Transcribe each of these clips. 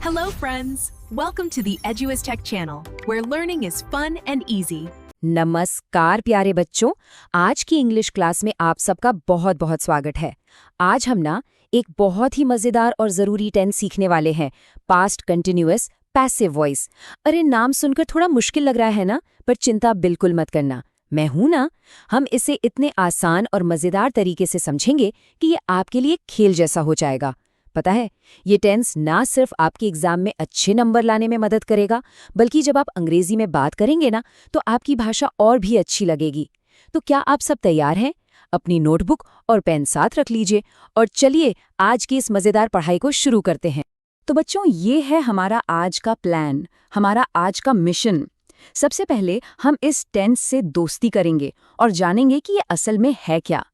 Hello, friends. Welcome to the Eduis Tech channel, where learning is fun and easy. नमस्कार प्यारे बच्चों, आज की इंग्लिश क्लास में आप सबका बहुत बहुत स्वागत है। आज हम ना एक बहुत ही मज़ेदार और ज़रूरी टेंस सीखने वाले हैं, पास्ट कंटिन्यूअस पैसिव वॉइस। अरे नाम सुनकर थोड़ा मुश्किल लग रहा है ना, पर चिंता बिल्कुल मत करना, मैं हूं ना। हम इसे इतने आसान और मज़ेदार तरीके से समझेंगे कि ये आपके लिए खेल जैसा हो जाएगा। पता है, ये टेंस ना सिर्फ आपके एग्जाम में अच्छे नंबर लाने में मदद करेगा, बल्कि जब आप अंग्रेजी में बात करेंगे ना, तो आपकी भाषा और भी अच्छी लगेगी। तो क्या आप सब तैयार हैं? अपनी नोटबुक और पेन साथ रख लीजिए और चलिए आज की इस मज़ेदार पढ़ाई को शुरू करते हैं। तो बच्चों, ये है हमारा आज का प्लान, हमारा आज का मिशन। सबसे पहले हम इस टेंस से दोस्ती करेंगे और जानेंगे कि ये असल में है क्या।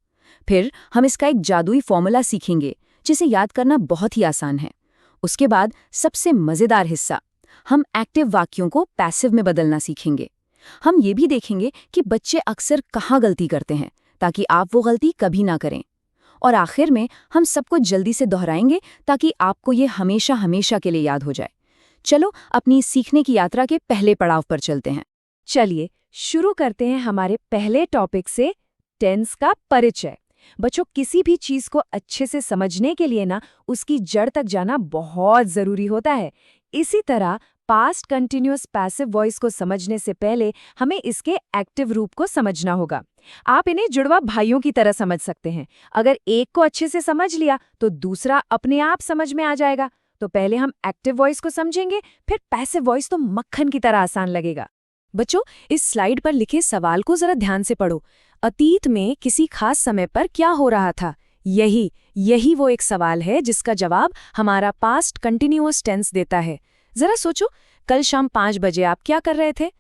फिर हम इसका एक जादुई फॉर्मूला सीखेंगे जिसे याद करना बहुत ही आसान है। उसके बाद सबसे मज़ेदार हिस्सा, हम एक्टिव वाक्यों को पैसिव में बदलना सीखेंगे। हम ये भी देखेंगे कि बच्चे अक्सर कहाँ गलती करते हैं, ताकि आप वो गलती कभी ना करें। और आखिर में हम सबको जल्दी से दोहराएंगे ताकि आपको ये हमेशा हमेशा के लिए याद हो जाए। चलो अपनी सीखने की यात्रा के पहले पड़ाव पर चलते हैं। चलिए शुरू करते हैं हमारे पहले टॉपिक से, टेंस का परिचय। बच्चों, किसी भी चीज को अच्छे से समझने के लिए ना उसकी जड़ तक जाना बहुत जरूरी होता है। इसी तरह पास्ट कंटिन्यूअस पैसिव वॉइस को समझने से पहले हमें इसके एक्टिव रूप को समझना होगा। आप इन्हें जुड़वा भाइयों की तरह समझ सकते हैं। अगर एक को अच्छे से समझ लिया तो दूसरा अपने आप समझ में आ जाएगा। तो पहले हम एक्टिव वॉइस को समझेंगे, फिर पैसिव वॉइस तो मक्खन की तरह आसान लगेगा। बच्चों, इस स्लाइड पर लिखे सवाल को जरा ध्यान से पढ़ो। अतीत में किसी खास समय पर क्या हो रहा था? यही वो एक सवाल है जिसका जवाब हमारा पास्ट कंटिन्यूअस टेंस देता है। जरा सोचो, कल शाम 5 बजे आप क्या कर रहे थे?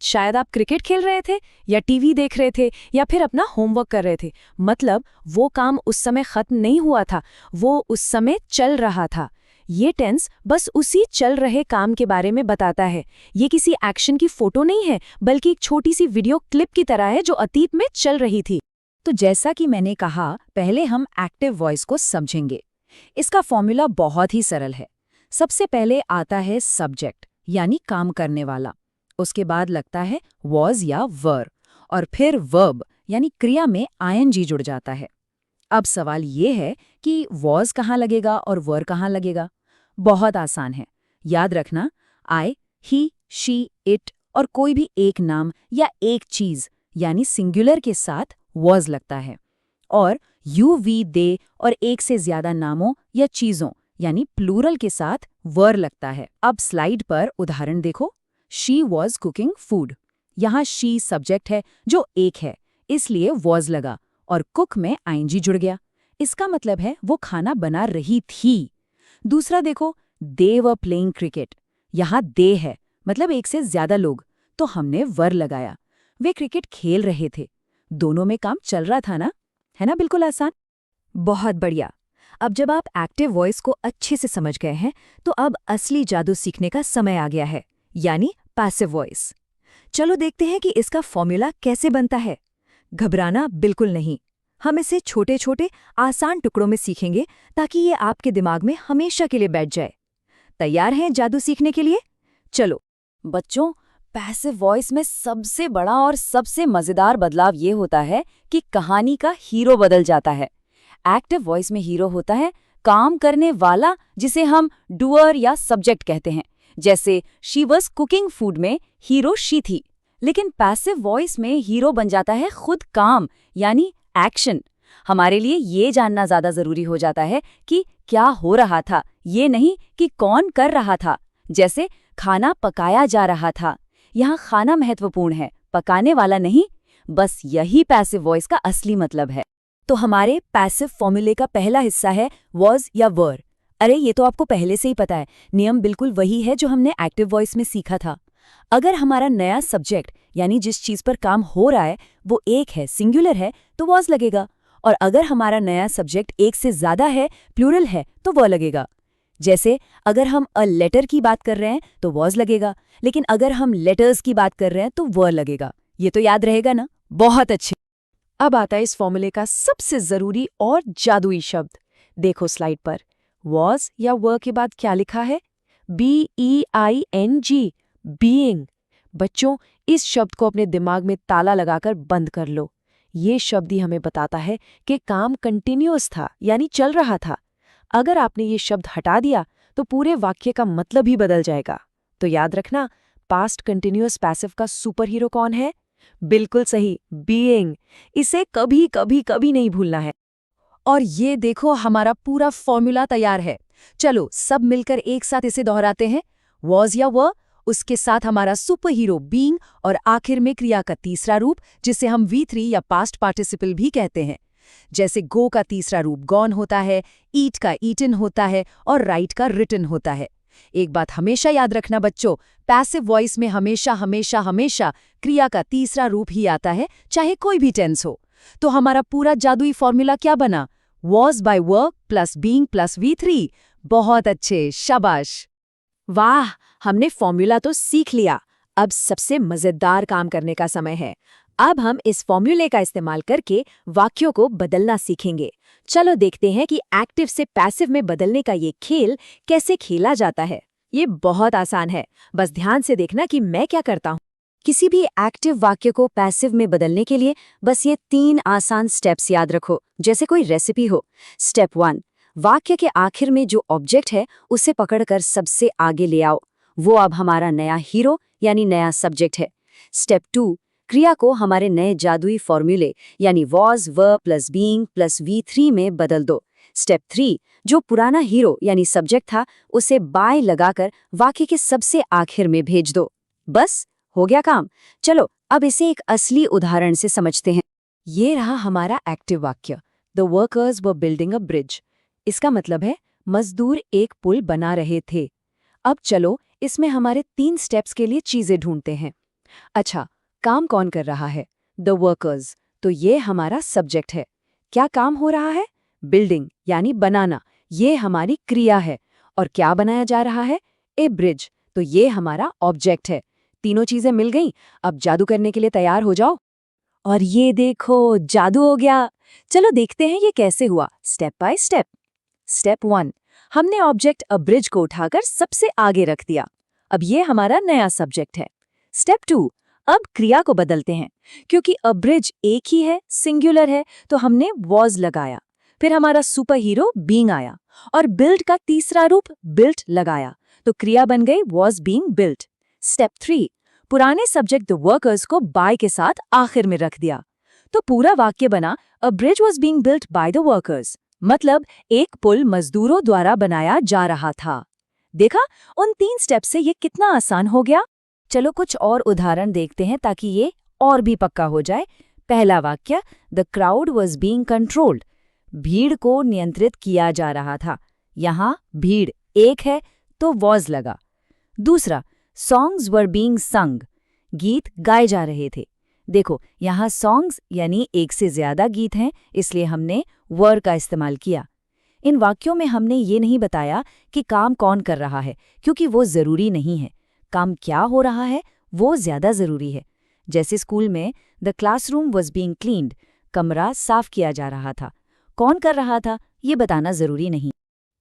शायद आप क्रिकेट खेल रहे थे, या टीवी देख रहे थे, या फिर अपना होमवर्क कर रहे थे। मतलब वो काम उस समय खत्म नहीं हुआ था, वो उस समय चल रहा था। ये टेंस बस उसी चल रहे काम के बारे में बताता है। ये किसी एक्शन की फोटो नहीं है, बल्कि एक छोटी सी वीडियो क्लिप की तरह है जो अतीत में चल रही थी। तो जैसा कि मैंने कहा, पहले हम एक्टिव वॉइस को समझेंगे। इसका फॉर्मूला बहुत ही सरल है। सबसे पहले आता है सब्जेक्ट, यानी काम करने वाला। उसके बाद लगता है वॉज या वर, और फिर वर्ब यानी क्रिया में आईएनजी जुड़ जाता है। अब सवाल ये है कि वॉज कहाँ लगेगा और वर कहाँ लगेगा। बहुत आसान है, याद रखना, आई, ही, शी, इट और कोई भी एक नाम या एक चीज यानी सिंगुलर के साथ वॉज लगता है, और यू, वी, दे और एक से ज्यादा नामों या चीजों यानी प्लूरल के साथ वर लगता है। अब स्लाइड पर उदाहरण देखो। She was cooking food. यहाँ शी सब्जेक्ट है जो एक है, इसलिए वॉज लगा और कुक में आईएनजी जुड़ गया। इसका मतलब है वो खाना बना रही थी। दूसरा देखो, दे वर प्लेइंग क्रिकेट। यहाँ दे है, मतलब एक से ज्यादा लोग, तो हमने वर लगाया। वे क्रिकेट खेल रहे थे। दोनों में काम चल रहा था ना, है ना? बिल्कुल आसान। बहुत बढ़िया। अब जब आप एक्टिव वॉइस को अच्छे से समझ गए हैं, तो अब असली जादू सीखने का समय आ गया है, यानी पैसिव वॉइस। चलो देखते हैं कि इसका फॉर्मूला कैसे बनता है। घबराना बिल्कुल नहीं, हम इसे छोटे छोटे आसान टुकड़ों में सीखेंगे ताकि ये आपके दिमाग में हमेशा के लिए बैठ जाए। तैयार हैं जादू सीखने के लिए? चलो बच्चों, पैसिव वॉइस में सबसे बड़ा और सबसे मजेदार बदलाव ये होता है कि कहानी का हीरो बदल जाता है। एक्टिव वॉइस में हीरो होता है काम करने वाला, जिसे हम डूअर या सब्जेक्ट कहते हैं। जैसे शी वॉज कुकिंग फूड में हीरो शी थी। लेकिन पैसिव वॉइस में हीरो बन जाता है खुद काम, यानी एक्शन। हमारे लिए ये जानना ज्यादा जरूरी हो जाता है कि क्या हो रहा था, ये नहीं कि कौन कर रहा था। जैसे खाना पकाया जा रहा था, यहाँ खाना महत्वपूर्ण है, पकाने वाला नहीं। बस यही पैसिव वॉइस का असली मतलब है। तो हमारे पैसिव फॉर्मूले का पहला हिस्सा है वॉज या वर। अरे ये तो आपको पहले से ही पता है, नियम बिल्कुल वही है जो हमने एक्टिव वॉइस में सीखा था। अगर हमारा नया सब्जेक्ट यानी जिस चीज पर काम हो रहा है वो एक है, सिंगुलर है, तो वॉज लगेगा। और अगर हमारा नया सब्जेक्ट एक से ज्यादा है, प्लूरल है, तो वह लगेगा। जैसे अगर हम अ लेटर की बात कर रहे हैं तो वॉज लगेगा, लेकिन अगर हम लेटर्स की बात कर रहे हैं तो वर लगेगा। ये तो याद रहेगा ना? बहुत अच्छे। अब आता है इस फॉर्मूले का सबसे जरूरी और जादुई शब्द। देखो स्लाइड पर, वॉज या वर के बाद क्या लिखा है? BEING, being. बच्चों, इस शब्द को अपने दिमाग में ताला लगाकर बंद कर लो। ये शब्द ही हमें बताता है कि काम कंटिन्यूअस था, यानी चल रहा था। अगर आपने ये शब्द हटा दिया तो पूरे वाक्य का मतलब ही बदल जाएगा। तो याद रखना, पास्ट कंटिन्यूअस पैसिव का सुपर हीरो कौन है? बिल्कुल सही, बीइंग। इसे कभी कभी कभी नहीं भूलना है। और ये देखो, हमारा पूरा फॉर्मूला तैयार है। चलो सब मिलकर एक साथ इसे दोहराते हैं। वॉज या वर, उसके साथ हमारा सुपर हीरो बीइंग, और आखिर में क्रिया का तीसरा रूप जिसे हम V3 या पास्ट पार्टिसिपल भी कहते हैं। जैसे गो का तीसरा रूप गॉन होता है, ईट का ईटन होता है और राइट का रिटन होता है। एक बात हमेशा याद रखना बच्चों, पैसिव वॉइस में हमेशा हमेशा हमेशा क्रिया का तीसरा रूप ही आता है, चाहे कोई भी टेंस हो। तो हमारा पूरा जादुई फॉर्मूला क्या बना? Was by work plus being plus V3। बहुत अच्छे, शाबाश। वाह, हमने फॉर्मूला तो सीख लिया। अब सबसे मजेदार काम करने का समय है। अब हम इस फॉर्मूले का इस्तेमाल करके वाक्यों को बदलना सीखेंगे। चलो देखते हैं कि एक्टिव से पैसिव में बदलने का ये खेल कैसे खेला जाता है। ये बहुत आसान है, बस ध्यान से देखना कि मैं क्या करता हूँ। किसी भी एक्टिव वाक्य को पैसिव में बदलने के लिए बस ये 3 आसान स्टेप्स याद रखो, जैसे कोई रेसिपी हो। स्टेप 1, वाक्य के आखिर में जो ऑब्जेक्ट है उसे पकड़कर सबसे आगे ले आओ। वो अब हमारा नया हीरो यानी नया सब्जेक्ट है। स्टेप 2, क्रिया को हमारे नए जादुई फॉर्मूले यानी was were plus being plus V3 में बदल दो। स्टेप 3, जो पुराना हीरो यानी सब्जेक्ट था उसे बाय लगाकर वाक्य के सबसे आखिर में भेज दो। बस हो गया काम। चलो अब इसे एक असली उदाहरण से समझते हैं। ये रहा हमारा एक्टिव वाक्य, the workers were building a bridge. इसका मतलब है मजदूर एक पुल बना रहे थे। अब चलो इसमें हमारे 3 स्टेप्स के लिए चीजें ढूंढते हैं। अच्छा, काम कौन कर रहा है? द वर्कर्स, तो ये हमारा सब्जेक्ट है। क्या काम हो रहा है? बिल्डिंग यानी बनाना, ये हमारी क्रिया है। और क्या बनाया जा रहा है? ए ब्रिज, तो ये हमारा ऑब्जेक्ट है। तीनों चीजें मिल गईं। अब जादू करने के लिए तैयार हो जाओ। और ये देखो, जादू हो गया। चलो देखते हैं ये कैसे हुआ, स्टेप बाय स्टेप। स्टेप 1, हमने ऑब्जेक्ट अ ब्रिज को उठाकर सबसे आगे रख दिया। अब ये हमारा नया सब्जेक्ट है। स्टेप 2, अब क्रिया को बदलते हैं। क्योंकि अ ब्रिज एक ही है, सिंगुलर है, तो हमने वॉज लगाया। फिर हमारा सुपर हीरो बीइंग आया और बिल्ड का तीसरा रूप बिल्ट लगाया, तो क्रिया बन गई वॉज बीइंग बिल्ट। स्टेप 3, पुराने सब्जेक्ट द वर्कर्स को बाय के साथ आखिर में रख दिया, तो पूरा वाक्य बना अ bridge was being built by the workers. मतलब एक पुल मजदूरों द्वारा बनाया जा रहा था। देखा, उन 3 स्टेप से ये कितना आसान हो गया। चलो कुछ और उदाहरण देखते हैं ताकि ये और भी पक्का हो जाए। पहला वाक्य, the crowd was being controlled. भीड़ को नियंत्रित किया जा रहा था। यहाँ भीड़ एक है तो वॉज लगा। दूसरा, सॉन्ग्स वर बीइंग संग। गीत गाए जा रहे थे। देखो, यहाँ सॉन्ग्स यानी एक से ज्यादा गीत हैं, इसलिए हमने वर का इस्तेमाल किया। इन वाक्यों में हमने ये नहीं बताया कि काम कौन कर रहा है, क्योंकि वो जरूरी नहीं है। काम क्या हो रहा है वो ज्यादा जरूरी है। जैसे स्कूल में the classroom was being cleaned, कमरा साफ किया जा रहा था। कौन कर रहा था ये बताना जरूरी नहीं।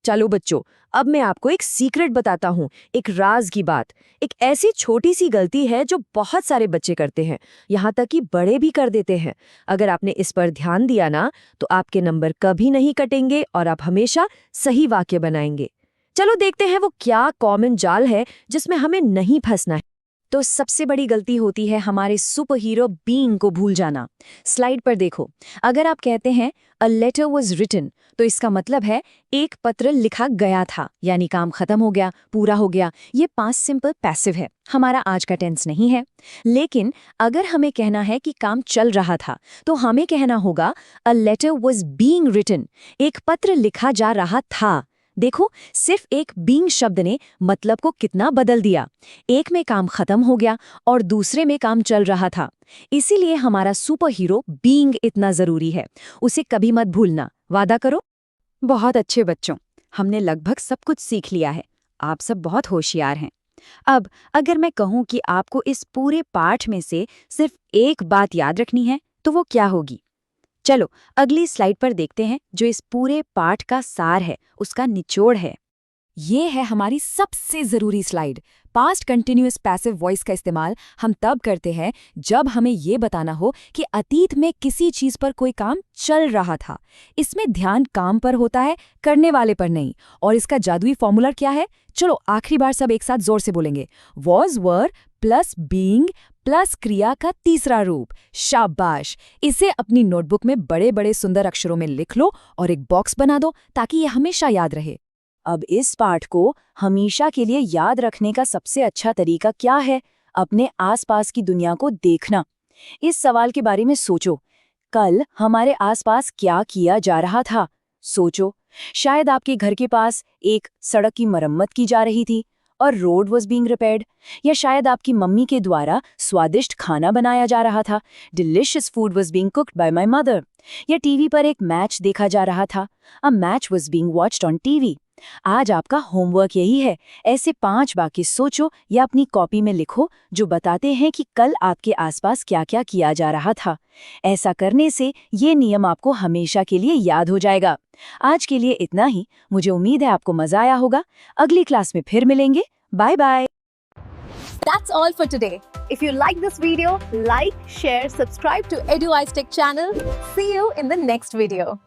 चलो बच्चों, अब मैं आपको एक सीक्रेट बताता हूँ, एक राज की बात। एक ऐसी छोटी सी गलती है जो बहुत सारे बच्चे करते हैं, यहाँ तक कि बड़े भी कर देते हैं। अगर आपने इस पर ध्यान दिया ना, तो आपके नंबर कभी नहीं कटेंगे और आप हमेशा सही वाक्य बनाएंगे। चलो देखते हैं वो क्या कॉमन जाल है जिसमें हमें नहीं फंसना है। तो सबसे बड़ी गलती होती है हमारे सुपर हीरो बीइंग को भूल जाना। स्लाइड पर देखो, अगर आप कहते हैं अ लेटर वॉज रिटन, तो इसका मतलब है एक पत्र लिखा गया था, यानी काम खत्म हो गया, पूरा हो गया। ये पास्ट सिंपल पैसिव है, हमारा आज का टेंस नहीं है। लेकिन अगर हमें कहना है कि काम चल रहा था, तो हमें कहना होगा a letter was being written, एक पत्र लिखा जा रहा था। देखो, सिर्फ एक बीइंग शब्द ने मतलब को कितना बदल दिया। एक में काम खत्म हो गया और दूसरे में काम चल रहा था। इसीलिए हमारा सुपर हीरो बीइंग इतना जरूरी है, उसे कभी मत भूलना। वादा करो। बहुत अच्छे बच्चों, हमने लगभग सब कुछ सीख लिया है। आप सब बहुत होशियार हैं। अब अगर मैं कहूँ कि आपको इस पूरे पाठ में से सिर्फ एक बात याद रखनी है, तो वो क्या होगी? चलो अगली स्लाइड पर देखते हैं, जो इस पूरे पाठ का सार है, उसका निचोड़ है। ये है हमारी सबसे ज़रूरी slide. Past continuous passive voice का इस्तेमाल हम तब करते हैं जब हमें ये बताना हो कि अतीत में किसी चीज़ पर कोई काम चल रहा था। इसमें ध्यान काम पर होता है, करने वाले पर नहीं। और इसका जादुई फॉर्मूला क्या है? चलो आखिरी बार सब एक साथ जोर से बोलेंगे। Was, were plus being plus क्रिया का तीसरा रूप। शाबाश! इसे अपनी नोटबुक में बड़े बड़े सुंदर अक्षरों में लिख लो और एक बॉक्स बना दो ताकि ये हमेशा याद रहे। अब इस पाठ को हमेशा के लिए याद रखने का सबसे अच्छा तरीका क्या है? अपने आसपास की दुनिया को देखना। इस सवाल के बारे में सोचो, कल हमारे आसपास क्या किया जा रहा था? सोचो, शायद आपके घर के पास एक सड़क की मरम्मत की जा रही थी और रोड वॉज बीइंग रिपेयर्ड, या शायद आपकी मम्मी के द्वारा स्वादिष्ट खाना बनाया जा रहा था, delicious food was being cooked bye my mother, या टीवी पर एक मैच देखा जा रहा था, a match was being watched on TV. आज आपका होमवर्क यही है, ऐसे 5 वाक्य सोचो या अपनी कॉपी में लिखो जो बताते हैं कि कल आपके आसपास क्या-क्या किया जा रहा था। ऐसा करने से ये नियम आपको हमेशा के लिए याद हो जाएगा। आज के लिए इतना ही। मुझे उम्मीद है आपको मजा आया होगा। अगली क्लास में फिर मिलेंगे। Bye bye. That's all for today. If you like this video, like, share, subscribe to EduWise Tech channel. See you in the next video.